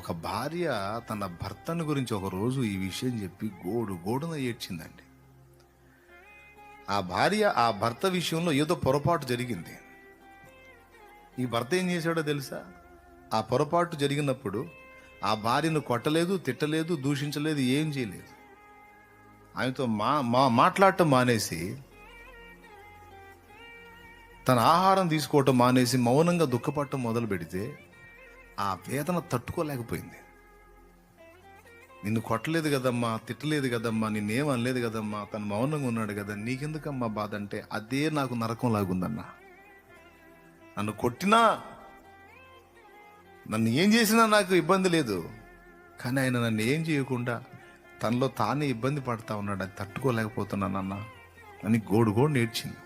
ఒక భార్య తన భర్తను గురించి ఒక రోజు ఈ విషయం చెప్పి గోడున ఏడ్చిందండి. ఆ భార్య ఆ భర్త విషయంలో ఏదో పొరపాటు జరిగింది. ఈ భర్త ఏం చేశాడో తెలుసా? ఆ పొరపాటు జరిగినప్పుడు ఆ భార్యను కొట్టలేదు, తిట్టలేదు, దూషించలేదు, ఏం చేయలేదు. ఆమెతో మాట్లాడటం మానేసి, తన ఆహారం తీసుకోవటం మానేసి మౌనంగా దుఃఖపడటం మొదలు పెడితే ఆ వేదన తట్టుకోలేకపోయింది. నిన్ను కొట్టలేదు కదమ్మా, తిట్టలేదు కదమ్మా, నిన్నేం అనలేదు కదమ్మా, తను మౌనంగా ఉన్నాడు కదా, నీకెందుకమ్మా బాధ అంటే అదే నాకు నరకం లాగుందన్నా. నన్ను కొట్టినా, నన్ను ఏం చేసినా నాకు ఇబ్బంది లేదు, కానీ ఆయన నన్ను ఏం చేయకుండా తనలో తానే ఇబ్బంది పడతా ఉన్నాడు, అది తట్టుకోలేకపోతున్నానన్నా అని గోడు నేర్చింది.